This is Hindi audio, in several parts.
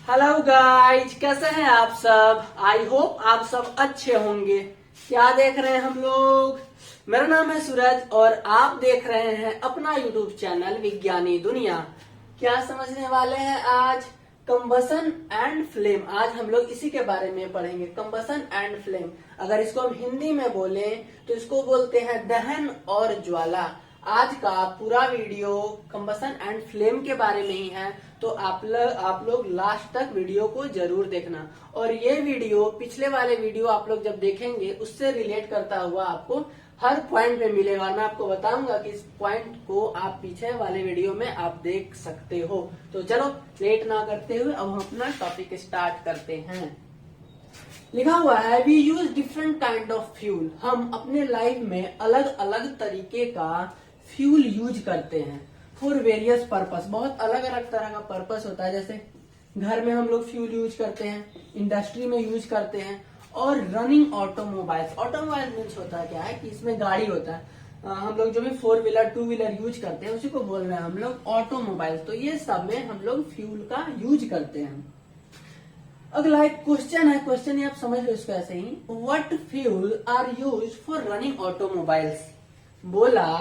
हेलो गाइज, कैसे हैं आप सब। आई होप आप सब अच्छे होंगे। क्या देख रहे हैं हम लोग। मेरा नाम है सूरज और आप देख रहे हैं अपना यूट्यूब चैनल विज्ञानी दुनिया। क्या समझने वाले हैं आज। Combustion and flame. आज हम लोग इसी के बारे में पढ़ेंगे, कंबसन एंड फ्लेम। अगर इसको हम हिंदी में बोले तो इसको बोलते हैं दहन और ज्वाला। आज का पूरा वीडियो कंबसन एंड फ्लेम के बारे में ही है, तो आप लोग लास्ट तक वीडियो को जरूर देखना। और ये वीडियो पिछले वाले वीडियो आप लोग जब देखेंगे उससे रिलेट करता हुआ आपको हर पॉइंट पे मिलेगा। मैं आपको बताऊंगा कि इस पॉइंट को आप पीछे वाले वीडियो में आप देख सकते हो। तो चलो लेट ना करते हुए अब हम अपना टॉपिक स्टार्ट करते हैं। लिखा हुआ है we use different kind of fuel. हम अपने लाइफ में अलग अलग तरीके का फ्यूल यूज करते हैं फॉर वेरियस पर्पस। बहुत अलग अलग तरह का पर्पस होता है। जैसे घर में हम लोग फ्यूल यूज करते हैं, इंडस्ट्री में यूज करते हैं, और रनिंग ऑटोमोबाइल्स। ऑटोमोबाइल मीन्स होता है क्या है कि इसमें गाड़ी होता है। हम लोग जो भी 4 व्हीलर 2 व्हीलर यूज करते हैं उसी को बोल रहे हैं हम लोग ऑटोमोबाइल्स। तो ये सब में हम लोग फ्यूल का यूज करते हैं। अगला एक क्वेश्चन है, क्वेश्चन ये आप समझ लो इसको ऐसे ही। What fuel are use for running automobiles. बोला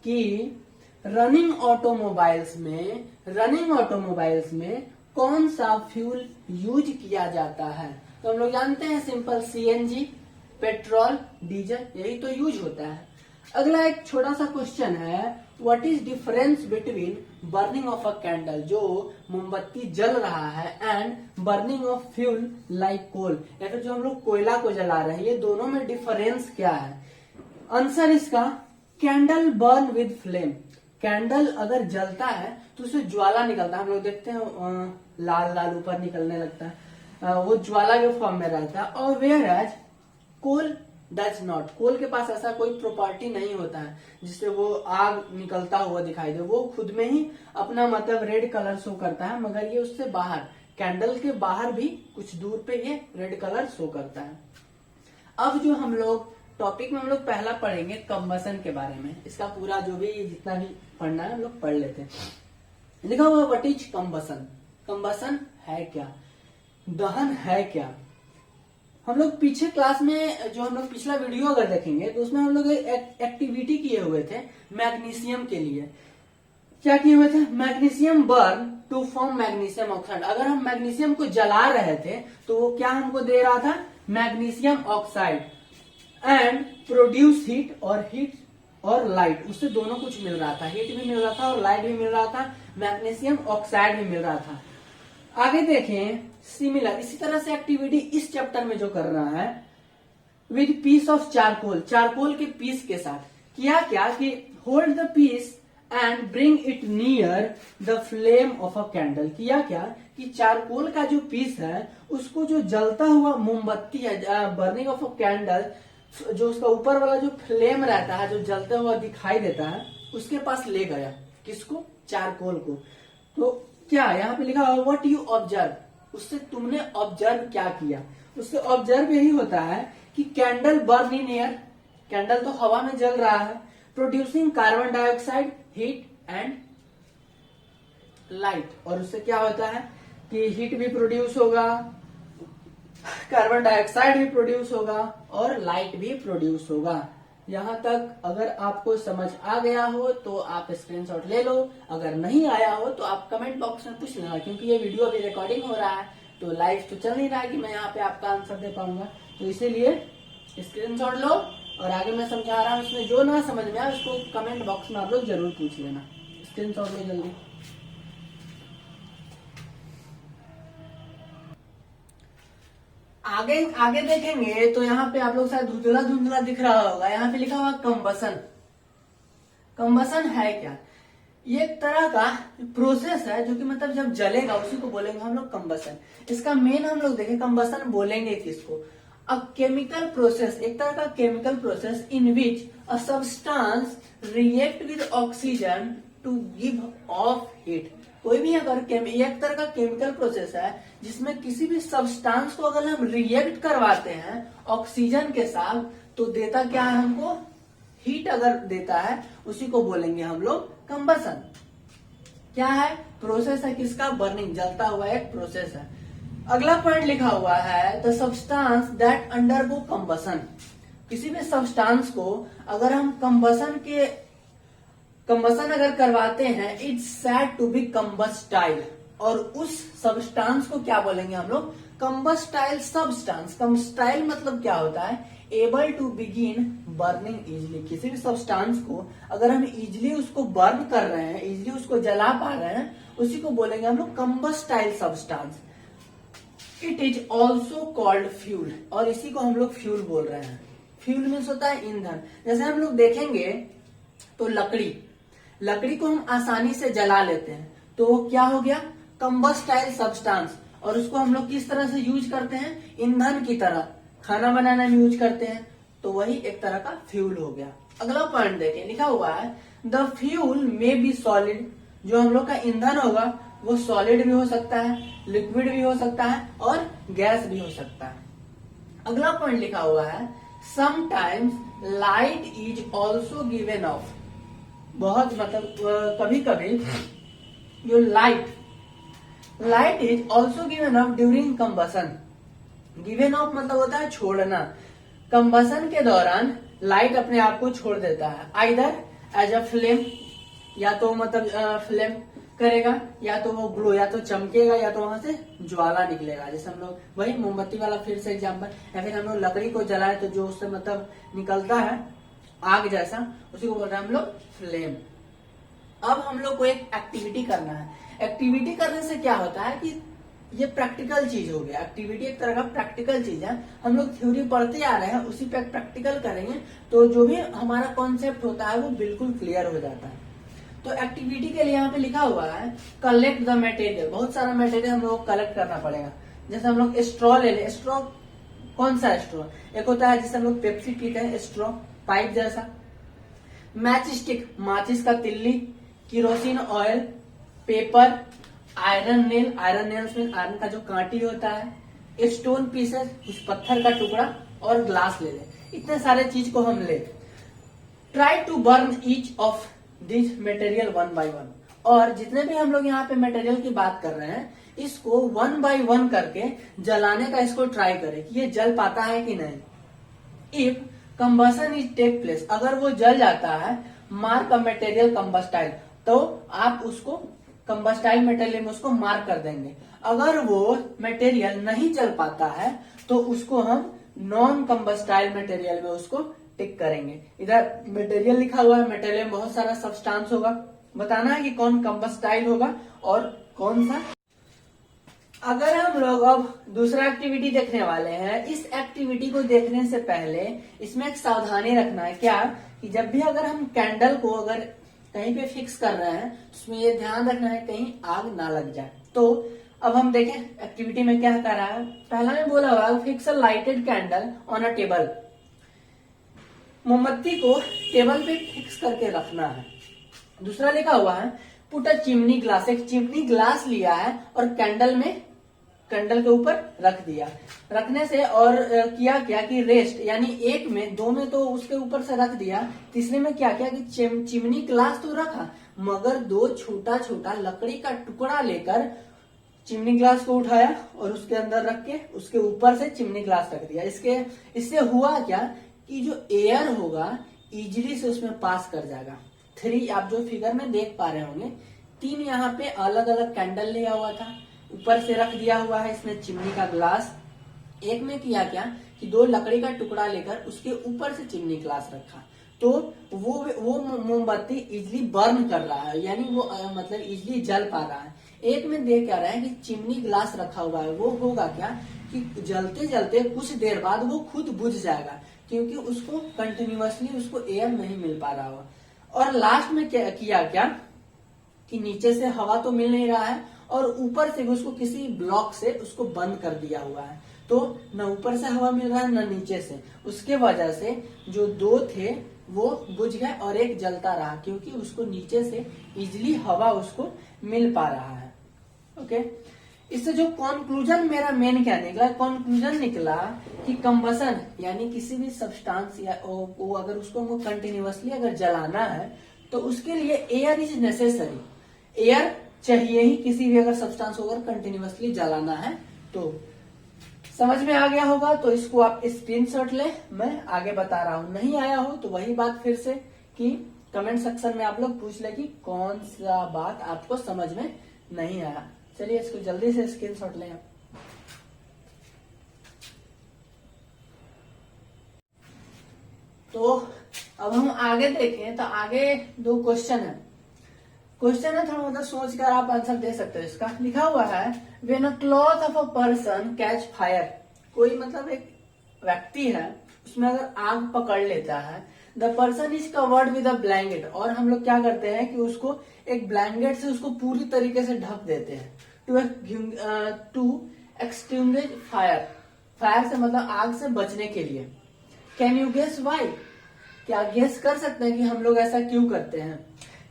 कि रनिंग ऑटोमोबाइल्स में कौन सा फ्यूल यूज किया जाता है। तो हम लोग जानते हैं सिंपल सीएनजी, पेट्रोल, डीजल, यही तो यूज होता है। अगला एक छोटा सा क्वेश्चन है, what is difference between burning of a candle, जो मोमबत्ती जल रहा है, and burning of fuel like coal, या फिर जो हम लोग कोयला को जला रहे हैं, ये दोनों में डिफरेंस क्या है। आंसर इसका candle burn with flame. Candle अगर जलता है तो उससे ज्वाला निकलता है। हम लोग देखते हैं लाल लाल ऊपर निकलने लगता है, वो ज्वाला के फॉर्म में रहता है। और whereas coal does not. Coal के पास ऐसा कोई प्रॉपर्टी नहीं होता है जिससे वो आग निकलता हुआ दिखाई दे। वो खुद में ही अपना मतलब रेड कलर शो करता है, मगर ये उससे बाहर, कैंडल के बाहर भी कुछ दूर पे ये रेड कलर शो करता है। अब जो हम लोग टॉपिक में हम लोग पहला पढ़ेंगे कंबसन के बारे में। इसका पूरा जो भी जितना भी पढ़ना है हम लोग पढ़ लेते हैं। लिखा हुआ व्हाट इज कंबसन। कंबसन है क्या, दहन है क्या। हम लोग पीछे क्लास में जो हम लोग पिछला वीडियो अगर देखेंगे तो उसमें हम लोग एक एक्टिविटी किए हुए थे मैग्नीशियम के लिए। क्या किए हुए थे, magnesium burn to form magnesium oxide. अगर हम मैग्नीशियम को जला रहे थे तो वो क्या हमको दे रहा था, magnesium oxide, and produce heat और लाइट। उससे दोनों कुछ मिल रहा था, हीट भी मिल रहा था और लाइट भी मिल रहा था, मैग्नीशियम ऑक्साइड भी मिल रहा था। आगे देखें सिमिलर इसी तरह से एक्टिविटी इस चैप्टर में जो कर रहा है with piece of charcoal. Charcoal के पीस के साथ किया क्या कि hold the piece and bring it near the flame of a candle. किया क्या कि चारकोल का जो पीस है उसको जो जलता हुआ मोमबत्ती है, बर्निंग ऑफ अ कैंडल, जो उसका ऊपर वाला जो फ्लेम रहता है जो जलता हुआ दिखाई देता है, उसके पास ले गया। किसको, चारकोल को। तो क्या यहाँ पे लिखा हुआ व्हाट यू ऑब्जर्व, उससे तुमने ऑब्जर्व क्या किया। उससे ऑब्जर्व यही होता है कि candle burn in air, candle तो हवा में जल रहा है, producing carbon dioxide, heat and light. और उससे क्या होता है कि हीट भी प्रोड्यूस होगा, कार्बन डाइऑक्साइड भी प्रोड्यूस होगा और लाइट भी प्रोड्यूस होगा। यहाँ तक अगर आपको समझ आ गया हो तो आप स्क्रीनशॉट ले लो, अगर नहीं आया हो तो आप कमेंट बॉक्स में पूछ लेना, क्योंकि ये वीडियो अभी रिकॉर्डिंग हो रहा है तो लाइव तो चल नहीं रहा है कि मैं यहाँ पे आपका आंसर दे पाऊंगा। तो इसीलिए स्क्रीनशॉट लो और आगे मैं समझा रहा हूँ उसमें जो ना समझ में आए उसको कमेंट बॉक्स में आप लोग जरूर पूछ लेना। स्क्रीनशॉट लो जल्दी। आगे आगे देखेंगे तो यहाँ पे आप लोग शायद धुंधला धुंधला दिख रहा होगा, यहाँ पे लिखा हुआ कंबसन। कंबसन है क्या, ये एक तरह का प्रोसेस है जो कि मतलब जब जलेगा उसी को बोलेंगे हम लोग कंबसन। इसका मेन हम लोग देखें कंबसन बोलेंगे किसको, अ केमिकल प्रोसेस, एक तरह का chemical process in which a substance react with oxygen to give off heat. कोई भी अगर एक तरह का केमिकल प्रोसेस है जिसमें किसी भी सब्सटेंस को अगर हम रिएक्ट करवाते हैं ऑक्सीजन के साथ तो देता क्या है हमको, हीट अगर देता है उसी को बोलेंगे हम लोग कंबसन। क्या है, प्रोसेस है किसका, बर्निंग, जलता हुआ एक प्रोसेस है। अगला पॉइंट लिखा हुआ है the substance that undergo combustion. किसी भी सब्सटेंस को अगर हम कंबसन अगर करवाते हैं it's said to be combustible, और उस सब्सटेंस को क्या बोलेंगे हम लोग, कंबस्टाइल सब्सटेंस। कंबस्टाइल मतलब क्या होता है, able to begin burning easily. किसी भी सब्सटेंस को अगर हम इजिली उसको बर्न कर रहे हैं, इजिली उसको जला पा रहे हैं, उसी को बोलेंगे हम लोग combustible substance. It is also called fuel, और इसी को हम लोग फ्यूल बोल रहे हैं। फ्यूल मीन्स होता है ईंधन। जैसे हम लोग देखेंगे तो लकड़ी को हम आसानी से जला लेते हैं, तो वो क्या हो गया, कंबस्टाइल सब्सटेंस। और उसको हम लोग किस तरह से यूज करते हैं, ईंधन की तरह खाना बनाने में यूज करते हैं, तो वही एक तरह का फ्यूल हो गया। अगला पॉइंट देखें, लिखा हुआ है the fuel may be solid. जो हम लोग का ईंधन होगा वो सॉलिड भी हो सकता है, लिक्विड भी हो सकता है और गैस भी हो सकता है। अगला पॉइंट लिखा हुआ है sometimes light is also given of. बहुत मतलब कभी कभी जो light is also given of during combustion. Given of मतलब होता है छोड़ना। कंबसन के दौरान लाइट अपने आप को छोड़ देता है, आइदर एज अ फ्लेम, या तो मतलब फ्लेम करेगा, या तो वो ग्लो, या तो चमकेगा, या तो वहां से ज्वाला निकलेगा। जैसे हम लोग वही मोमबत्ती वाला फिर से एग्जाम्पल, या फिर हम लोग लकड़ी को जलाए तो जो उससे मतलब निकलता है आग जैसा, उसी को बोल रहे हैं हम लोग फ्लेम। अब हम लोग को एक एक्टिविटी करना है। एक्टिविटी करने से क्या होता है कि ये प्रैक्टिकल चीज हो गया। एक्टिविटी एक तरह का प्रैक्टिकल चीज है। हम लोग थ्योरी पढ़ते आ रहे हैं, उसी पे प्रैक्टिकल करेंगे तो जो भी हमारा कॉन्सेप्ट होता है वो बिल्कुल क्लियर हो जाता है। तो एक्टिविटी के लिए यहाँ पे लिखा हुआ है कलेक्ट द मटेरियल। बहुत सारा मटेरियल हम लोग को कलेक्ट करना पड़ेगा। जैसे हम लोग स्ट्रॉ ले लें, स्ट्रॉ कौन सा स्ट्रॉ, एक होता है जिसे हम लोग पेप्सी पीते हैं स्ट्रॉ, पाइप जैसा। मैच स्टिक, माचिस का तिल्ली। Kerosene oil, paper, iron nails में आयरन का जो कांटी होता है, स्टोन पीसेस, कुछ पत्थर का टुकड़ा, और ग्लास ले लें। इतने सारे चीज को हम ले। Try to burn each of this material one by one. और जितने भी हम लोग यहाँ पे मटेरियल की बात कर रहे हैं, इसको वन बाय वन करके जलाने का इसको ट्राई करें कि ये जल पाता है कि नहीं। If combustion is take place, अगर वो जल जाता है, मार्क अ मटेरियल कंबस्टाइल, तो आप उसको कंबस्टाइल मटेरियल में उसको मार्क कर देंगे। अगर वो मटेरियल नहीं जल पाता है तो उसको हम नॉन कंबस्टाइल मटेरियल में उसको टिक करेंगे। इधर मटेरियल लिखा हुआ है, मटेरियल में बहुत सारा सब्सटेंस होगा, बताना है कि कौन कंबस्टाइल होगा और कौन सा। अगर हम लोग अब दूसरा एक्टिविटी देखने वाले हैं, इस एक्टिविटी को देखने से पहले इसमें एक सावधानी रखना है। क्या कि जब भी अगर हम कैंडल को अगर कहीं पे फिक्स कर रहे हैं तो उसमें ये ध्यान रखना है कहीं आग ना लग जाए। तो अब हम देखें एक्टिविटी में क्या कर रहा है। पहला में बोला हुआ fix a lighted candle on a table. मोमबत्ती को टेबल पे फिक्स करके रखना है। दूसरा लिखा हुआ है पुट अ चिमनी ग्लास। एक चिमनी ग्लास लिया है और कैंडल के ऊपर रख दिया। रखने से और किया क्या कि रेस्ट, यानी एक में, दो में तो उसके ऊपर से रख दिया, तीसरे में क्या किया कि चिमनी ग्लास तो रखा, मगर दो छोटा छोटा लकड़ी का टुकड़ा लेकर चिमनी ग्लास को उठाया और उसके अंदर रख के उसके ऊपर से चिमनी ग्लास रख दिया। इससे हुआ क्या कि जो एयर होगा इजिली से उसमें पास कर जाएगा। 3 आप जो फिगर में देख पा रहे होंगे, 3 यहाँ पे अलग अलग कैंडल लिया हुआ था, ऊपर से रख दिया हुआ है इसमें चिमनी का ग्लास। एक में किया क्या कि 2 लकड़ी का टुकड़ा लेकर उसके ऊपर से चिमनी ग्लास रखा, तो वो मोमबत्ती इजिली बर्न कर रहा है, यानी वो मतलब इजिली जल पा रहा है। एक में देख क्या रहा है कि चिमनी ग्लास रखा हुआ है, वो होगा क्या कि जलते जलते कुछ देर बाद वो खुद बुझ जाएगा, क्योंकि उसको कंटिन्यूअसली उसको एयर नहीं मिल पा रहा होगा। और लास्ट में किया क्या कि नीचे से हवा तो मिल नहीं रहा है और ऊपर से उसको किसी ब्लॉक से उसको बंद कर दिया हुआ है, तो न ऊपर से हवा मिल रहा है न नीचे से। उसके वजह से जो 2 थे वो बुझ गए और एक जलता रहा, क्योंकि उसको नीचे से इजिली हवा उसको मिल पा रहा है। ओके, इससे जो कंक्लूजन मेरा मेन क्या निकला, कंक्लूजन निकला कि कंबसन यानी किसी भी सब्सटेंस या वो अगर उसको हमको कंटिन्यूअसली अगर जलाना है तो उसके लिए एयर इज नेसेसरी। एयर चाहिए ही किसी भी अगर सब्सटेंस को अगर कंटिन्यूअसली जलाना है तो समझ में आ गया होगा तो इसको आप स्क्रीनशॉट ले, मैं आगे बता रहा हूं। नहीं आया हो तो वही बात फिर से कि कमेंट सेक्शन में आप लोग पूछ ले कि कौन सा बात आपको समझ में नहीं आया। चलिए इसको जल्दी से स्क्रीनशॉट लें आप। तो अब हम आगे देखें तो आगे 2 क्वेश्चन है। क्वेश्चन है थोड़ा मतलब सोच कर आप आंसर दे सकते हो। इसका लिखा हुआ है when a cloth of a person catch fire, कोई मतलब एक व्यक्ति है उसमें अगर आग पकड़ लेता है, the person is covered with a blanket, और हम लोग क्या करते हैं कि उसको एक ब्लैंकेट से उसको पूरी तरीके से ढक देते हैं टू एक्सटिंग्विश फायर, फायर से मतलब आग से बचने के लिए। कैन यू गेस वाई, क्या गेस कर सकते हैं कि हम लोग ऐसा क्यों करते हैं?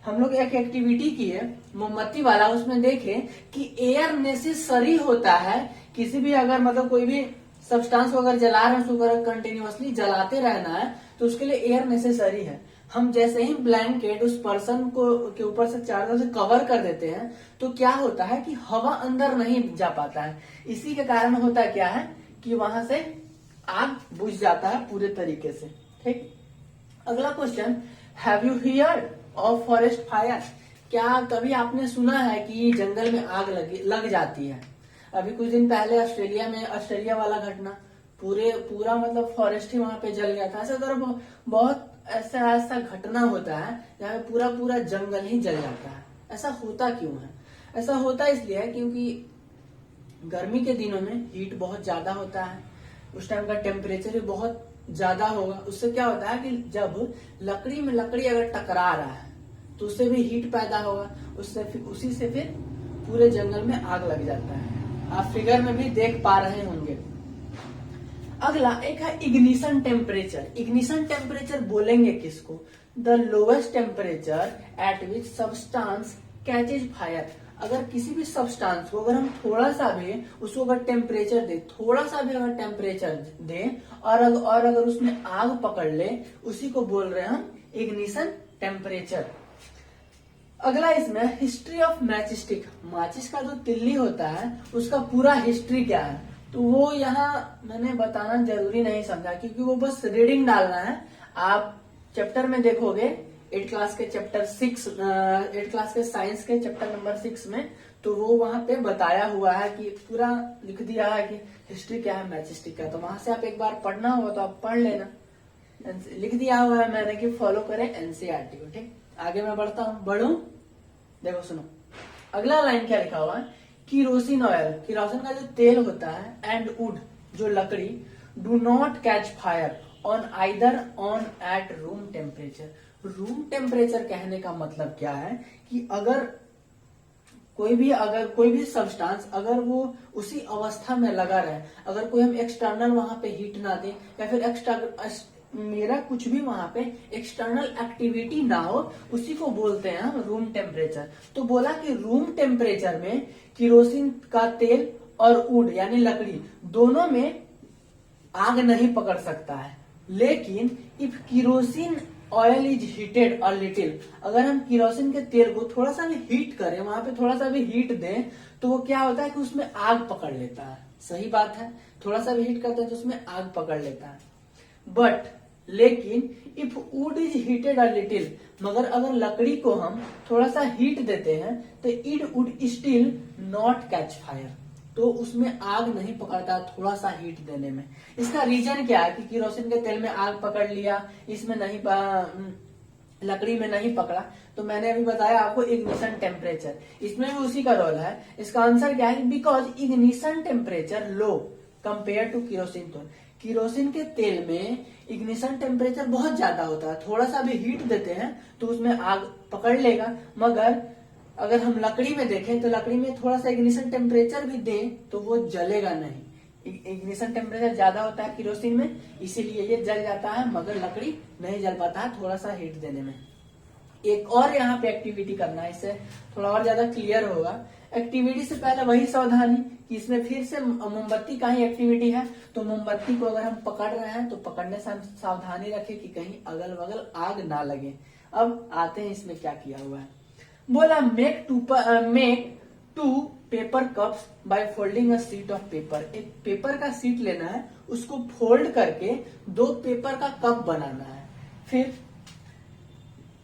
हम लोग एक एक्टिविटी किए मोमबत्ती वाला, उसमें देखे कि एयर नेसेसरी होता है। किसी भी अगर मतलब कोई भी सब्सटेंस को अगर जला रहे हैं उसको अगर कंटिन्यूअसली जलाते रहना है तो उसके लिए एयर नेसेसरी है। हम जैसे ही ब्लैंकेट उस पर्सन को के ऊपर से चारों से कवर कर देते हैं तो क्या होता है कि हवा अंदर नहीं जा पाता है। इसी के कारण होता क्या है कि वहां से आग बुझ जाता है पूरे तरीके से। ठीक, अगला question, have you heard of forest fire, क्या कभी आपने सुना है कि जंगल में आग लग जाती है? अभी कुछ दिन पहले ऑस्ट्रेलिया में ऑस्ट्रेलिया वाला घटना, पूरा मतलब फॉरेस्ट ही वहां पे जल गया था। ऐसा तो बहुत ऐसा घटना होता है जहाँ पे पूरा जंगल ही जल जाता है। ऐसा होता क्यों है? ऐसा होता इसलिए है क्योंकि गर्मी के दिनों में हीट बहुत ज्यादा होता है, उस टाइम का टेम्परेचर भी बहुत ज्यादा होगा। उससे क्या होता है कि जब लकड़ी में लकड़ी अगर टकरा रहा है तो उससे भी हीट पैदा होगा, उसी से फिर पूरे जंगल में आग लग जाता है। आप फिगर में भी देख पा रहे होंगे। अगला एक है इग्निशन टेम्परेचर। इग्निशन टेम्परेचर बोलेंगे किसको? The lowest temperature at which substance catches fire. अगर किसी भी सब्सटेंस को अगर हम थोड़ा सा भी उसको अगर टेम्परेचर दे, थोड़ा सा भी अगर टेम्परेचर दे और अगर उसमें आग पकड़ ले, उसी को बोल रहे हैं हम इग्निशन टेम्परेचर। अगला इसमें हिस्ट्री ऑफ मैचस्टिक, माचिस का जो तिल्ली होता है उसका पूरा हिस्ट्री क्या है, तो वो यहाँ मैंने बताना जरूरी नहीं समझा क्योंकि वो बस रीडिंग डालना है। आप चैप्टर में देखोगे 8 क्लास के चैप्टर 6, 8 क्लास के साइंस के चैप्टर नंबर 6 में, तो वो वहां पे बताया हुआ है कि पूरा लिख दिया है कि हिस्ट्री क्या है मैचस्टिक का। तो वहां से आप एक बार पढ़ना होगा तो आप पढ़ लेना, लिख दिया हुआ है मैंने कि फॉलो करें एनसीईआरटी को। ठीक, आगे मैं बढ़ू। देखो सुनो, अगला लाइन क्या लिखा हुआ है, किरोसिन ऑयल, किरोसिन का जो तेल होता है, एंड वुड जो लकड़ी, do not catch fire on either on at room temperature. Room temperature कहने का मतलब क्या है कि अगर कोई भी सब्सटेंस अगर वो उसी अवस्था में लगा रहे, अगर कोई हम एक्सटर्नल वहां पे हीट ना दे या फिर मेरा कुछ भी वहां पे एक्सटर्नल एक्टिविटी ना हो, उसी को बोलते हैं हम रूम टेम्परेचर। तो बोला कि रूम टेम्परेचर में किरोसिन का तेल और वुड यानी लकड़ी दोनों में आग नहीं पकड़ सकता है। लेकिन if kerosene oil is heated a little, अगर हम किरोसिन के तेल को थोड़ा सा भी हीट करें, वहां पे थोड़ा सा भी हीट दें, तो वो क्या होता है कि उसमें आग पकड़ लेता है। सही बात है, थोड़ा सा भी हीट करते हैं तो उसमें आग पकड़ लेता है। बट लेकिन if would is heated a little, मगर अगर लकड़ी को हम थोड़ा सा हीट देते हैं तो it would still not catch fire, तो उसमें आग नहीं पकड़ता थोड़ा सा हीट देने में। इसका रीजन क्या है कि किरोसिन के तेल में आग पकड़ लिया, इसमें नहीं लकड़ी में नहीं पकड़ा, तो मैंने अभी बताया आपको इग्निशन टेम्परेचर, इसमें भी उसी का रोल है। इसका आंसर क्या है, because ignition temperature low compare to kerosene. तो किरोसिन के तेल में इग्निशन टेम्परेचर बहुत ज्यादा होता है, थोड़ा सा भी हीट देते हैं तो उसमें आग पकड़ लेगा। मगर अगर हम लकड़ी में देखें तो लकड़ी में थोड़ा सा इग्निशन टेम्परेचर भी दें तो वो जलेगा नहीं। इग्निशन टेम्परेचर ज्यादा होता है किरोसिन में, इसीलिए ये जल जाता है, मगर लकड़ी नहीं जल पाता है थोड़ा सा हीट देने में। एक और यहाँ पे एक्टिविटी करना है, इससे थोड़ा और ज्यादा क्लियर होगा। एक्टिविटी से पहले वही सावधानी कि इसमें फिर से मोमबत्ती का ही एक्टिविटी है, तो मोमबत्ती को अगर हम पकड़ रहे हैं तो पकड़ने से हम सावधानी रखें कि कहीं अगल बगल आग ना लगे। अब आते हैं इसमें क्या किया हुआ है। बोला make two paper cups by folding a sheet of paper. एक पेपर का शीट लेना है, उसको फोल्ड करके 2 पेपर का कप बनाना है। फिर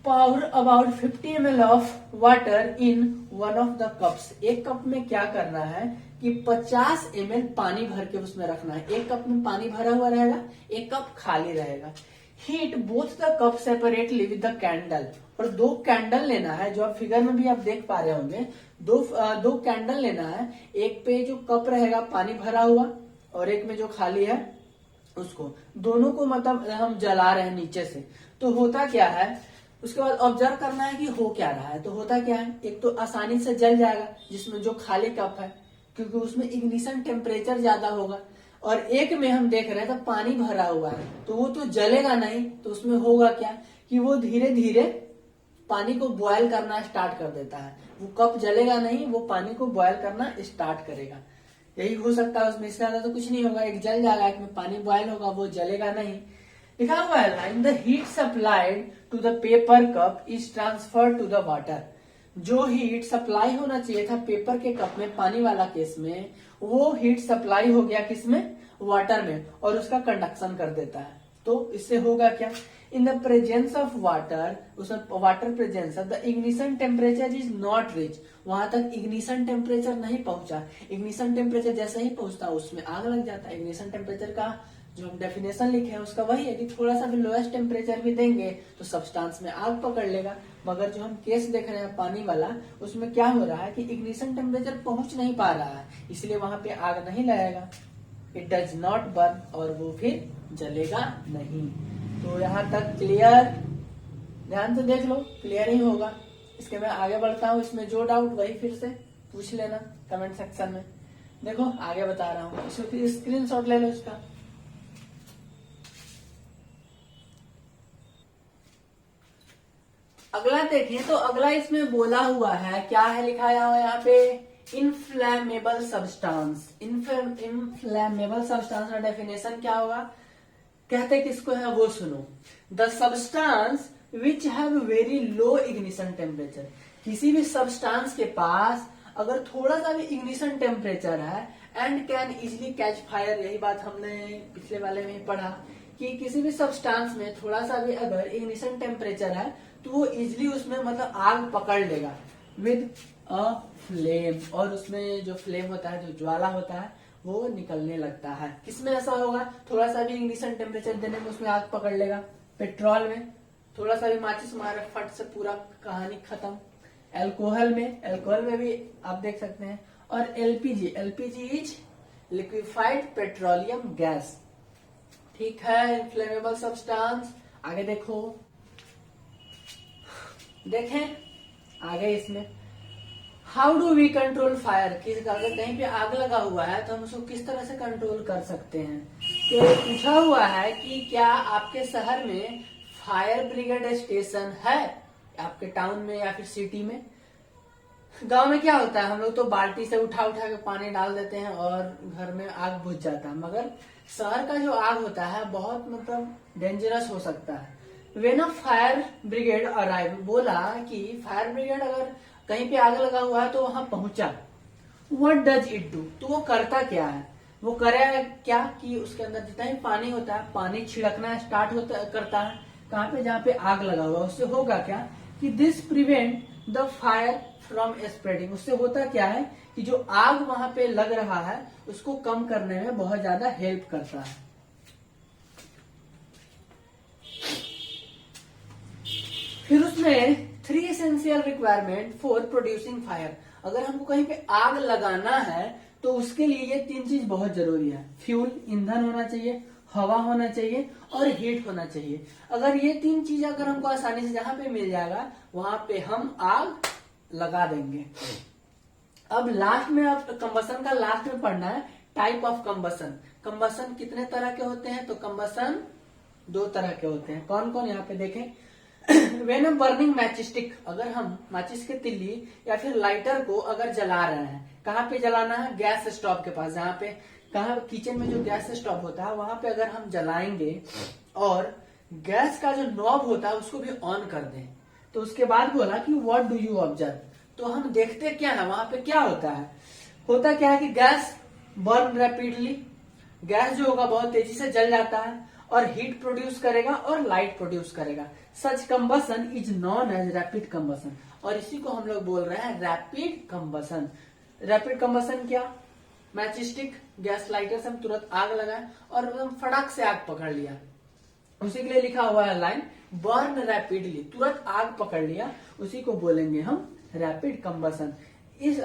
pour about 50 ml of water in one of the cups। एक कप में क्या करना है कि 50 ml पानी भर के उसमें रखना है। एक कप में पानी भरा हुआ रहेगा, एक कप खाली रहेगा। Heat both the cup separately with the candle. और 2 कैंडल लेना है, जो आप फिगर में भी आप देख पा रहे होंगे। दो कैंडल लेना है, एक पे जो कप रहेगा पानी भरा हुआ और एक में जो खाली है उसको, दोनों को मतलब हम जला रहे हैं नीचे से। तो होता क्या है, उसके बाद ऑब्जर्व करना है कि हो क्या रहा है। तो होता क्या है, एक तो आसानी से जल जाएगा जिसमें जो खाली कप है, क्योंकि उसमें इग्निशन टेम्परेचर ज्यादा होगा। और एक में हम देख रहे हैं तो पानी भरा हुआ है, तो वो तो जलेगा नहीं। तो उसमें होगा क्या कि वो धीरे धीरे पानी को बॉयल करना स्टार्ट कर देता है। वो कप जलेगा नहीं, वो पानी को बॉयल करना स्टार्ट करेगा। यही हो सकता है उसमें, इससे ज्यादा तो कुछ नहीं होगा। एक जल जाएगा, एक में पानी बॉयल होगा, वो जलेगा नहीं। लिखा हुआ है line, the heat supplied to the paper cup is transfer to the water. जो हीट सप्लाई होना चाहिए था पेपर के कप में, पानी वाला केस में, वो हीट सप्लाई हो गया किसमें, वाटर में, और उसका कंडक्शन कर देता है। तो इससे होगा क्या, in the presence of water, उसमें water presence the ignition temperature is not reach. वहां तक इग्निशन टेम्परेचर नहीं पहुंचा। इग्निशन टेम्परेचर जैसे ही पहुंचता उसमें आग लग जाता है। इग्निशन टेम्परेचर का जो हम डेफिनेशन लिखे हैं उसका वही है कि थोड़ा सा भी लोएस्ट टेम्परेचर भी देंगे तो सब्सटेंस में आग पकड़ लेगा। मगर जो हम केस देख रहे हैं पानी वाला, उसमें क्या हो रहा है कि इग्निशन टेम्परेचर पहुंच नहीं पा रहा है, इसलिए वहां पे आग नहीं लगेगा। इट डज नॉट बर्न, और वो फिर जलेगा नहीं। तो यहाँ तक क्लियर, ध्यान से देख लो, क्लियर ही होगा। इसके मैं आगे बढ़ता हूँ, इसमें जो डाउट वही फिर से पूछ लेना कमेंट सेक्शन में। देखो आगे बता रहा हूँ, इसको फिर स्क्रीनशॉट ले लो इसका। अगला देखिए, तो अगला इसमें बोला हुआ है, क्या है लिखाया हुआ यहाँ पे, इनफ्लैमेबल सब्सटेंस। इनफ्लैमेबल सब्सटेंस का डेफिनेशन क्या होगा, कहते किसको है वो सुनो। The substance which have very low ignition temperature. किसी भी सब्सटेंस के पास अगर थोड़ा सा भी इग्निशन टेम्परेचर है, and can easily catch fire. यही बात हमने पिछले वाले में पढ़ा कि किसी भी सब्सटेंस में थोड़ा सा भी अगर इग्निशन टेम्परेचर है तो वो इजिली उसमें मतलब आग पकड़ लेगा विद अ फ्लेम। और उसमें जो फ्लेम होता है, जो ज्वाला होता है, वो निकलने लगता है। किसमें ऐसा होगा, थोड़ा सा भी इग्निशन टेम्परेचर देने में उसमें आग पकड़ लेगा। पेट्रोल में थोड़ा सा भी माचिस मारे फट से पूरा कहानी खत्म। एल्कोहल में भी आप देख सकते हैं। और LPG is liquefied petroleum gas. ठीक है, इनफ्लेमेबल सब्सटेंस। आगे देखो, देखें आगे इसमें, how do we control fire. अगर कहीं पे आग लगा हुआ है तो हम उसको किस तरह से कंट्रोल कर सकते हैं। तो पूछा हुआ है कि क्या आपके शहर में फायर ब्रिगेड स्टेशन है, आपके टाउन में या फिर सिटी में। गांव में क्या होता है, हम लोग तो बाल्टी से उठा के पानी डाल देते हैं और घर में आग बुझ जाता है। मगर शहर का जो आग होता है बहुत मतलब डेंजरस हो सकता है। When a fire brigade arrive, बोला कि फायर ब्रिगेड अगर कहीं पे आग लगा हुआ है तो वहां पहुंचा। व्हाट डज इट डू, तो वो करता क्या है, वो करे क्या कि उसके अंदर जितना ही पानी होता है, पानी छिड़कना स्टार्ट करता है कहाँ पे, जहाँ पे आग लगा हुआ। उससे होगा क्या कि this prevent the fire from spreading. उससे होता क्या है कि जो आग वहां पे लग रहा है उसको कम करने में बहुत ज्यादा हेल्प करता है। फिर उसमें 3 essential requirement for producing fire. अगर हमको कहीं पे आग लगाना है तो उसके लिए ये 3 चीज बहुत जरूरी है। फ्यूल, ईंधन होना चाहिए, हवा होना चाहिए और हीट होना चाहिए। अगर ये 3 चीज अगर हमको आसानी से जहां पे मिल जाएगा वहां पे हम आग लगा देंगे। अब लास्ट में, अब कंबसन का लास्ट में पढ़ना है टाइप ऑफ कंबसन। कंबसन कितने तरह के होते हैं, तो कंबसन 2 तरह के होते हैं। कौन कौन, यहाँ पे देखें। वेन अ बर्निंग मैचिस्टिक, अगर हम माचिस के तिल्ली या फिर लाइटर को अगर जला रहे हैं, कहाँ पे जलाना है, गैस स्टोव के पास, जहाँ पे कहाँ किचन में जो गैस स्टोव होता है वहां पे अगर हम जलाएंगे और गैस का जो नॉब होता है उसको भी ऑन कर दें, तो उसके बाद बोला कि व्हाट डू यू ऑब्जर्व। तो हम देखते क्या है, वहां पे क्या होता है, होता क्या है कि गैस बर्न रैपिडली, गैस जो होगा बहुत तेजी से जल जाता है और हीट प्रोड्यूस करेगा और लाइट प्रोड्यूस करेगा। Such combustion is known as rapid combustion, और इसी को हम लोग बोल रहे हैं रैपिड कंबसन। रैपिड कंबसन क्या, मैच स्टिक, गैस लाइटर से हम तुरंत आग लगाए और एकदम फटाक से आग पकड़ लिया, उसी के लिए लिखा हुआ है लाइन बर्न रैपिडली, तुरंत आग पकड़ लिया, उसी को बोलेंगे हम रैपिड कंबसन। इस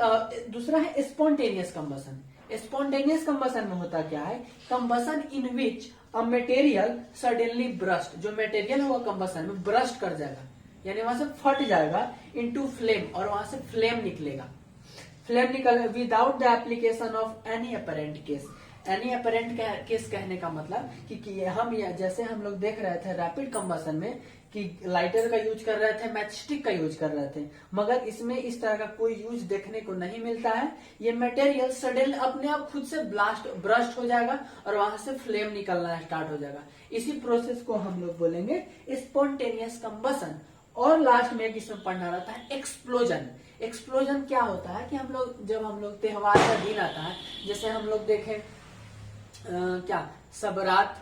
दूसरा है स्पॉन्टेनियस कंबसन। स्पॉन्टेनियस कंबसन में होता क्या है, combustion in which a material suddenly burst, जो मटेरियल होगा कंबसन में ब्रस्ट कर जाएगा, यानी वहां से फट जाएगा इनटू फ्लेम, और वहां से फ्लेम निकलेगा। फ्लेम निकल without the application of any apparent case. Any apparent case कहने का मतलब कि हम जैसे हम लोग देख रहे थे रैपिड कंबसन में कि लाइटर का यूज कर रहे थे, मैच स्टिक का यूज कर रहे थे, मगर इसमें इस तरह का कोई यूज देखने को नहीं मिलता है। ये मटेरियल सडन अपने आप खुद से ब्रस्ट हो जाएगा और वहां से फ्लेम निकलना स्टार्ट हो जाएगा। इसी प्रोसेस को हम लोग बोलेंगे स्पॉन्टेनियस कंबसन। और लास्ट में इसमें पढ़ना रहता है एक्सप्लोजन। एक्सप्लोजन क्या होता है कि जब हम लोग त्योहार का दिन आता है, जैसे हम लोग देखें क्या सबरात,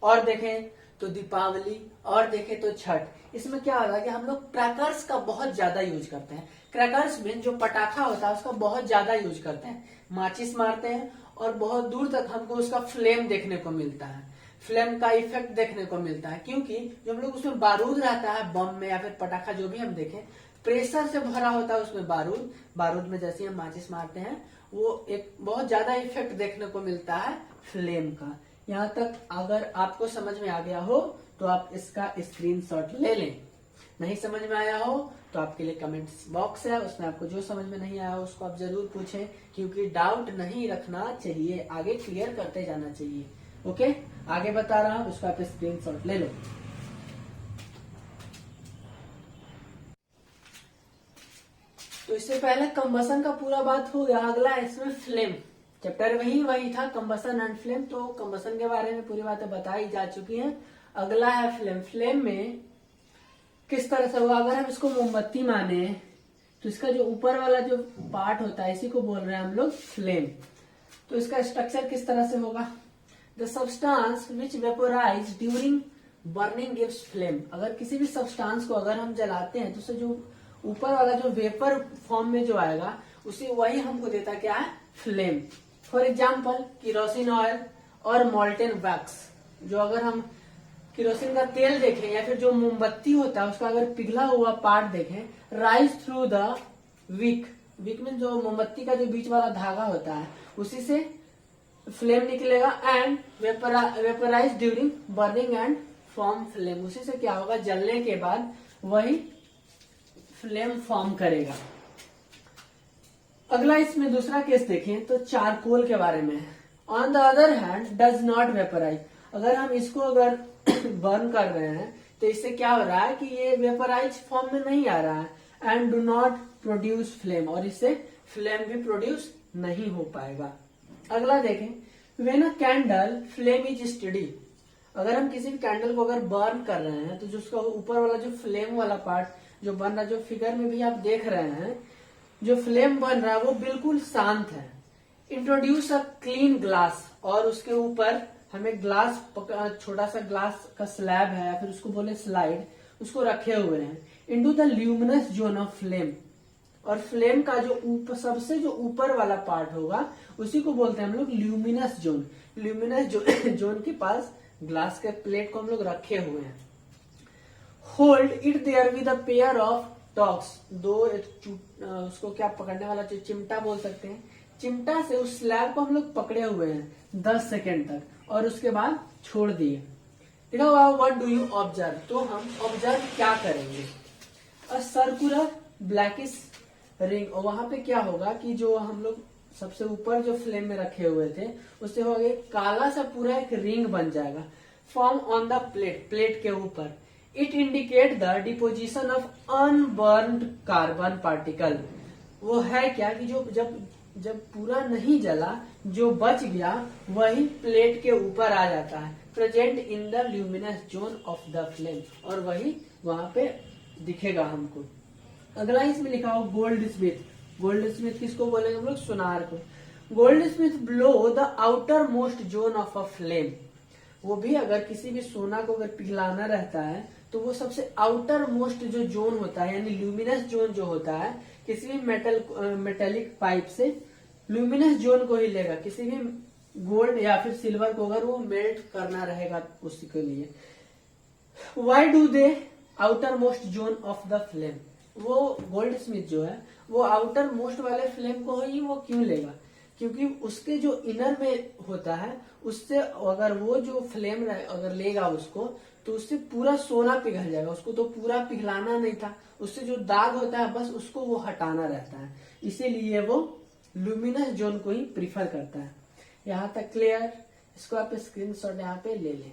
और देखें तो दीपावली, और देखें तो छठ, इसमें क्या होता है कि हम लोग क्रैकर्स का बहुत ज्यादा यूज करते हैं। क्रैकर्स में जो पटाखा होता है उसका बहुत ज्यादा यूज करते हैं, माचिस मारते हैं और बहुत दूर तक हमको उसका फ्लेम देखने को मिलता है, फ्लेम का इफेक्ट देखने को मिलता है, क्योंकि जो हम लोग उसमें बारूद रहता है बम में या फिर पटाखा जो भी हम देखें, प्रेशर से भरा होता है उसमें बारूद में जैसे हम माचिस मारते हैं वो एक बहुत ज्यादा इफेक्ट देखने को मिलता है फ्लेम का। यहाँ तक अगर आपको समझ में आ गया हो तो आप इसका स्क्रीनशॉट ले लें, नहीं समझ में आया हो तो आपके लिए कमेंट्स बॉक्स है, उसमें आपको जो समझ में नहीं आया हो उसको आप जरूर पूछें, क्योंकि डाउट नहीं रखना चाहिए, आगे क्लियर करते जाना चाहिए। ओके, आगे बता रहा हूं, उसको आप स्क्रीनशॉट ले लो। तो इससे पहले कंबसन का पूरा बात हो गया, अगला इसमें फ्लेम। चैप्टर वही था कंबसन एंड फ्लेम, तो कंबसन के बारे में पूरी बातें बताई जा चुकी हैं। अगला है फ्लेम। फ्लेम में किस तरह से होगा, अगर हम इसको मोमबत्ती माने तो इसका जो ऊपर वाला जो पार्ट होता है इसी को बोल रहे हैं हम लोग फ्लेम। तो इसका स्ट्रक्चर किस तरह से होगा, the substance which vaporise during burning gives flame. अगर किसी भी सब्सटेंस को अगर हम जलाते हैं तो उससे जो ऊपर वाला जो वेपर फॉर्म में जो आएगा उसे वही हमको देता क्या है, flame. For example kerosene oil और मोल्टेन वैक्स, जो अगर हम किरोसिन का तेल देखें या फिर जो मोमबत्ती होता है उसका अगर पिघला हुआ पार्ट देखें, राइज थ्रू द विक में जो मोमबत्ती का जो बीच वाला धागा होता है उसी से फ्लेम निकलेगा, and vaporise during burning and form flame. उसी से क्या होगा, जलने के बाद वही फ्लेम फॉर्म करेगा। अगला इसमें दूसरा केस देखें तो चारकोल के बारे में। On the other hand does not vaporise, अगर हम इसको अगर बर्न कर रहे हैं तो इससे क्या हो रहा है कि ये वेपराइज फॉर्म में नहीं आ रहा है, and do not produce flame, और इससे फ्लेम भी प्रोड्यूस नहीं हो पाएगा। अगला देखें, when a candle flame is study, अगर हम किसी भी कैंडल को अगर बर्न कर रहे हैं तो जो उसका ऊपर वाला जो फ्लेम वाला पार्ट जो बन रहा है, जो फिगर में भी आप देख रहे हैं जो फ्लेम बन रहा है वो बिल्कुल शांत है। इंट्रोड्यूस अ क्लीन ग्लास, और उसके ऊपर हमें ग्लास, छोटा सा ग्लास का स्लैब है या फिर उसको बोले स्लाइड, उसको रखे हुए हैं into the luminous zone of flame, और फ्लेम का जो ऊपर सबसे जो ऊपर वाला पार्ट होगा उसी को बोलते हैं हम लोग ल्यूमिनस जोन। ल्यूमिनस जोन के पास ग्लास के प्लेट को हम लोग रखे हुए हैं। Hold it there with a pair of tongs, दो उसको क्या पकड़ने वाला जो चिमटा बोल सकते हैं, चिमटा से उस स्लैब को हम लोग पकड़े हुए हैं 10 सेकेंड तक, और उसके बाद छोड़ दिए। देखा हुआ, व्हाट डू यू ऑब्जर्व, तो हम ऑब्जर्व क्या करेंगे, अ सर्कुलर ब्लैकिश रिंग, और वहां पे क्या होगा कि जो हम लोग सबसे ऊपर जो फ्लेम में रखे हुए थे उससे हो गया काला सा पूरा एक रिंग बन जाएगा, फॉर्म ऑन द प्लेट के ऊपर। It indicate the deposition of unburned carbon particle, वो है क्या कि जो जब पूरा नहीं जला, जो बच गया वही प्लेट के ऊपर आ जाता है, present in the luminous zone of the flame, और वही वहां पे दिखेगा हमको। अगला इसमें लिखा हो गोल्ड स्मिथ। गोल्ड स्मिथ किसको बोलेंगे हम लोग? सुनार को। Gold Smith blow the outer most zone of a flame. वो भी अगर किसी भी सोना को अगर पिघलाना रहता है तो वो सबसे आउटर मोस्ट जो जोन होता है यानी ल्यूमिनस जोन जो होता है, किसी भी मेटेलिक पाइप से ल्यूमिनस जोन को ही लेगा। किसी भी गोल्ड या फिर सिल्वर को अगर वो मेल्ट करना रहेगा उसी के लिए। Why do they outer most zone of the flame? वो गोल्ड स्मिथ जो है वो आउटर मोस्ट वाले फ्लेम को ही वो क्यों लेगा? क्योंकि उसके जो इनर में होता है उससे अगर वो जो फ्लेम अगर लेगा उसको तो उससे पूरा सोना पिघल जाएगा। उसको तो पूरा पिघलाना नहीं था, उससे जो दाग होता है बस उसको वो हटाना रहता है, इसीलिए वो लुमिनस जोन को ही प्रीफर करता है। यहाँ तक क्लियर? इसको आप स्क्रीनशॉट यहाँ पे ले लें।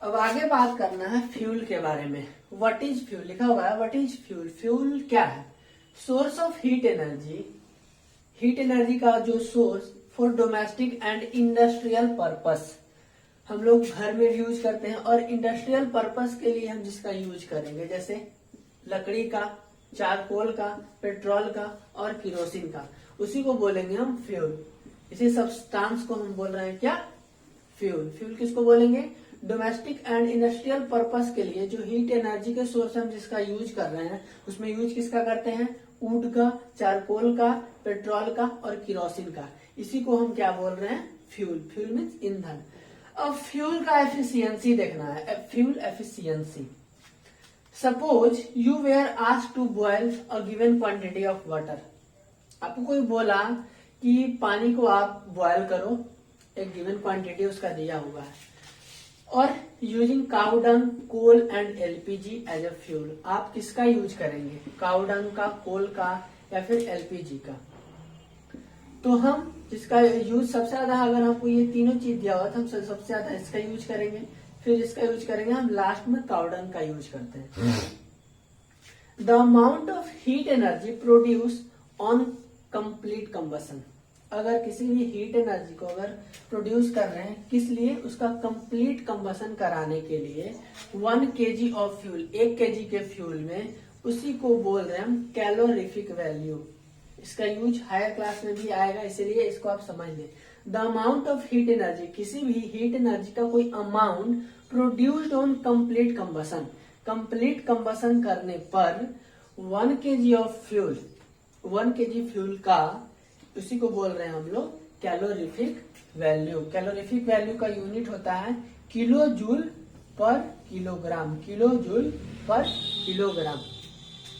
अब आगे बात करना है फ्यूल के बारे में। What is fuel? लिखा हुआ है व्हाट इज फ्यूल। फ्यूल क्या है? Source of heat energy. Heat energy का जो source for domestic and industrial purpose. हम लोग घर में यूज करते हैं और इंडस्ट्रियल पर्पस के लिए हम जिसका यूज करेंगे, जैसे लकड़ी का, चारकोल का, पेट्रोल का और किरोसिन का, उसी को बोलेंगे हम फ्यूल। इसी सब्सटेंस को हम बोल रहे हैं क्या? फ्यूल। फ्यूल किसको बोलेंगे? डोमेस्टिक एंड इंडस्ट्रियल पर्पस के लिए जो हीट एनर्जी के सोर्स हम जिसका यूज कर रहे हैं उसमें यूज किसका करते हैं? वुड का, चारकोल का, पेट्रोल का और किरोसिन का। इसी को हम क्या बोल रहे हैं? फ्यूल। फ्यूल मीन्स ईंधन। अब फ्यूल का एफिशिएंसी देखना है। Fuel efficiency. Suppose you were asked to boil a given quantity of water. आपको कोई बोला कि पानी को आप बॉयल करो, एक गिवन क्वांटिटी उसका दिया हुआ है, और using cow dung, coal and LPG as a fuel. आप किसका यूज करेंगे? काउ डंग का, कोल का या फिर एलपीजी का? तो हम जिसका यूज सबसे ज्यादा, अगर हमको ये तीनों चीज दिया हुआ तो हम सबसे ज्यादा इसका यूज करेंगे, फिर इसका यूज करेंगे, हम लास्ट में काउ डंग का यूज करते हैं। The amount of heat energy produce on complete combustion. अगर किसी भी हीट एनर्जी को अगर प्रोड्यूस कर रहे हैं, किस लिए? उसका कंप्लीट कंबसन कराने के लिए 1 kg ऑफ फ्यूल, 1 kg के फ्यूल में, उसी को बोल रहे हैं हम कैलोरीफिक वैल्यू। इसका यूज हायर क्लास में भी आएगा, इसीलिए इसको आप समझ लें। The amount of heat energy, किसी भी हीट एनर्जी का कोई amount produced on complete combustion, complete combustion करने पर 1 kg of fuel, 1 kg fuel का, उसी को बोल रहे हैं हम लोग कैलोरीफिक वैल्यू। कैलोरीफिक वैल्यू का यूनिट होता है किलो जूल पर किलोग्राम, किलो जूल पर किलोग्राम।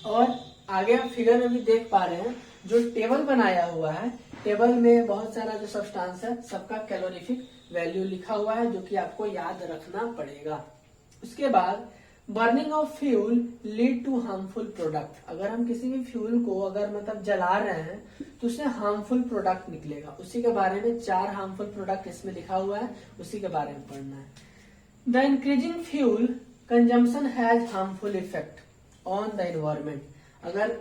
और आगे आप फिगर में भी देख पा रहे हैं, जो टेबल बनाया हुआ है, टेबल में बहुत सारा जो सब्सटेंस है सबका कैलोरीफिक वैल्यू लिखा हुआ है, जो कि आपको याद रखना पड़ेगा। उसके बाद burning of fuel lead to harmful product. अगर हम किसी भी फ्यूल को अगर मतलब जला रहे हैं तो उससे हार्मफुल प्रोडक्ट निकलेगा। उसी के बारे में 4 हार्मफुल प्रोडक्ट इसमें लिखा हुआ है, उसी के बारे में पढ़ना है। The increasing fuel consumption has harmful effect on the environment. अगर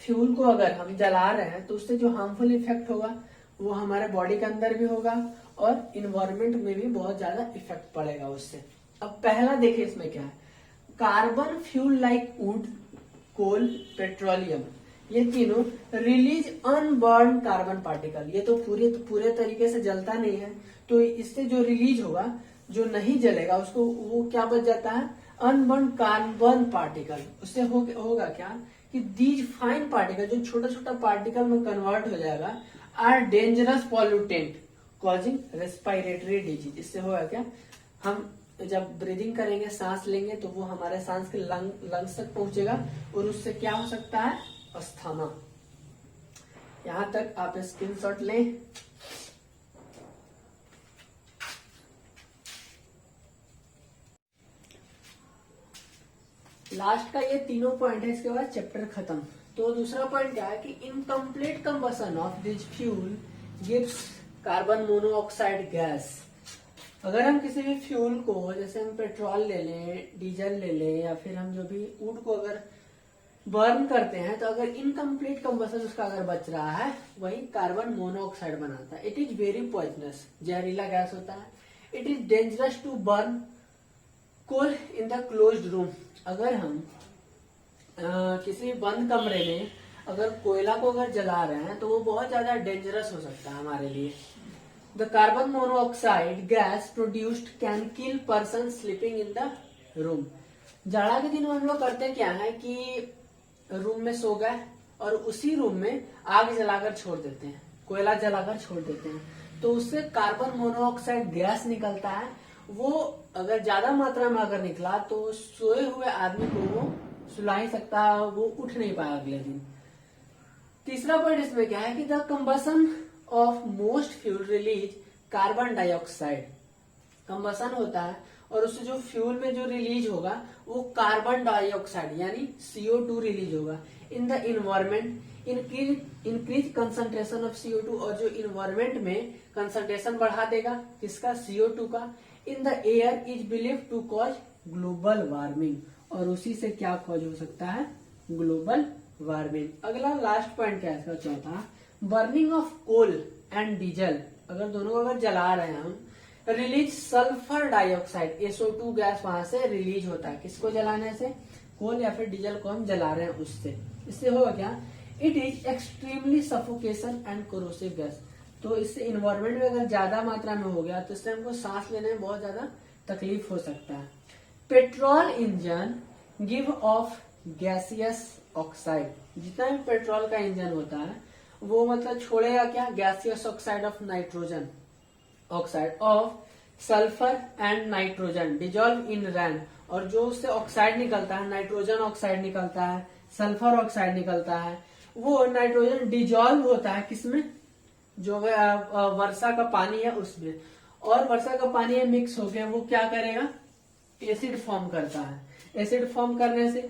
फ्यूल को अगर हम जला रहे हैं तो उससे जो हार्मफुल इफेक्ट होगा वो हमारे बॉडी के अंदर भी होगा और इन्वायरमेंट में भी बहुत ज्यादा इफेक्ट पड़ेगा उससे। अब पहला देखिए इसमें क्या है, carbon fuel like wood, coal, petroleum, ये तीनों रिलीज अनबर्न कार्बन पार्टिकल। ये तो पूरे तरीके से जलता नहीं है, तो इससे जो रिलीज होगा, जो नहीं जलेगा उसको, वो क्या बच जाता है? Unburn carbon particle. उससे होगा क्या कि दीज फाइन पार्टिकल, जो छोटा छोटा पार्टिकल में कन्वर्ट हो जाएगा, are dangerous pollutant causing respiratory disease. इससे होगा क्या, हम जब ब्रीदिंग करेंगे, सांस लेंगे, तो वो हमारे सांस के लंग्स तक पहुंचेगा और उससे क्या हो सकता है? अस्थमा। यहां तक आप स्क्रीनशॉट लें। लास्ट का ये तीनों पॉइंट है, इसके बाद चैप्टर खत्म। तो दूसरा पॉइंट क्या है कि incomplete combustion of this fuel gives carbon monoxide gas. अगर हम किसी भी फ्यूल को, जैसे हम पेट्रोल ले लें, डीजल ले लें, या फिर हम जो भी वुड को अगर बर्न करते हैं, तो अगर इनकम्प्लीट कंबसन उसका अगर बच रहा है, वही कार्बन मोनोऑक्साइड बनाता है। इट इज वेरी पॉइजनस, जहरीला गैस होता है। It is dangerous to burn coal in the closed room, अगर हम किसी बंद कमरे में अगर कोयला को अगर जला रहे हैं तो वो बहुत ज्यादा डेंजरस हो सकता है हमारे लिए। The carbon monoxide gas produced can kill person sleeping in the room. जाड़ा के दिन हम लोग करते क्या है कि रूम में सो गए और उसी रूम में आग जलाकर छोड़ देते हैं, कोयला जलाकर छोड़ देते हैं, तो उससे कार्बन मोनोऑक्साइड गैस निकलता है। वो अगर ज्यादा मात्रा में अगर निकला तो सोए हुए आदमी को वो सुला ही सकता है, वो उठ नहीं पाया अगले दिन। तीसरा पॉइंट इसमें क्या है कि the combustion of most fuel release carbon dioxide. Combustion होता है और उससे जो फ्यूल में जो रिलीज होगा वो कार्बन डाइऑक्साइड यानी CO2 रिलीज होगा। In the environment increase concentration of CO2, और जो इन्वायरमेंट में कंसंट्रेशन बढ़ा देगा किसका, CO2 का। In the air is believe to cause global warming, और उसी से क्या कॉज हो सकता है, ग्लोबल वार्मिंग। अगला लास्ट पॉइंट क्या है इसका, चौथा, burning of coal and diesel, अगर दोनों को अगर जला रहे हैं हम, release sulphur dioxide SO2 gas वहां से रिलीज होता है। किसको जलाने से, कोल या फिर डीजल को हम जला रहे हैं उससे। इससे होगा क्या, it is extremely suffocation and corrosive gas, तो इससे इन्वायरमेंट में अगर ज्यादा मात्रा में हो गया तो इससे हमको सांस लेने में बहुत ज्यादा तकलीफ हो सकता है। Petrol engine give of gaseous oxide, जितना भी पेट्रोल का इंजन होता है वो मतलब छोड़ेगा क्या, gaseous oxide of nitrogen, oxide of sulphur and nitrogen dissolve in rain, और जो उससे ऑक्साइड निकलता है, नाइट्रोजन ऑक्साइड निकलता है, सल्फर ऑक्साइड निकलता है, वो नाइट्रोजन डिजॉल्व होता है किसमें, जो वर्षा का पानी है उसमें, और वर्षा का पानी मिक्स होकर वो क्या करेगा, एसिड फॉर्म करता है। एसिड फॉर्म करने से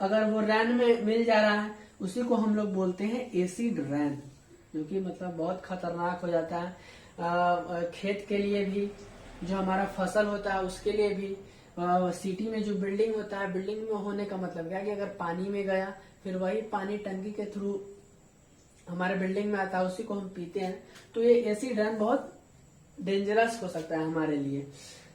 अगर वो रैन में मिल जा रहा है उसी को हम लोग बोलते हैं एसिड रैन, जो कि मतलब बहुत खतरनाक हो जाता है खेत के लिए भी, जो हमारा फसल होता है उसके लिए भी। सिटी में जो बिल्डिंग होता है, बिल्डिंग में होने का मतलब क्या कि अगर पानी में गया फिर वही पानी टंकी के थ्रू हमारे बिल्डिंग में आता है, उसी को हम पीते हैं, तो ये एसिड रैन बहुत डेंजरस हो सकता है हमारे लिए।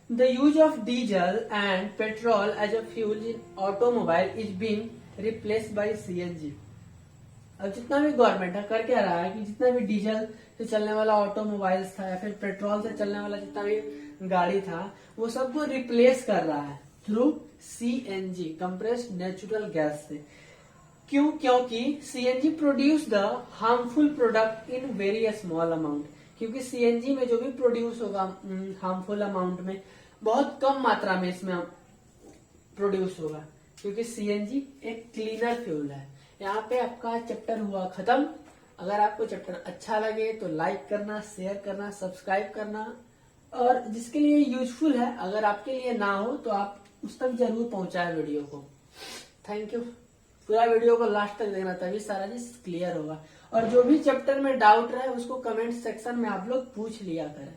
The use of diesel and petrol as a fuel in automobile is being replaced by CNG। अब जितना भी गवर्नमेंट है कर क्या रहा है कि जितना भी डीजल से चलने वाला ऑटोमोबाइल्स था या फिर पेट्रोल से चलने वाला जितना भी गाड़ी था वो सबको रिप्लेस कर रहा है through CNG, compressed natural gas से। क्यों, क्योंकि CNG produce the harmful product in very small amount, क्योंकि CNG में जो भी प्रोड्यूस होगा हार्मफुल अमाउंट में, बहुत कम मात्रा में इसमें प्रोड्यूस होगा, क्योंकि CNG एक क्लीनर फ्यूल है। यहाँ पे आपका चैप्टर हुआ खत्म। अगर आपको चैप्टर अच्छा लगे तो लाइक करना, शेयर करना, सब्सक्राइब करना, और जिसके लिए यूजफुल है अगर आपके लिए ना हो तो आप उस तक जरूर पहुंचाए वीडियो को। Thank you. पूरा वीडियो को लास्ट तक देखना, तभी सारा चीज क्लियर होगा। और जो भी चैप्टर में डाउट रहे उसको कमेंट सेक्शन में आप लोग पूछ लिया करें।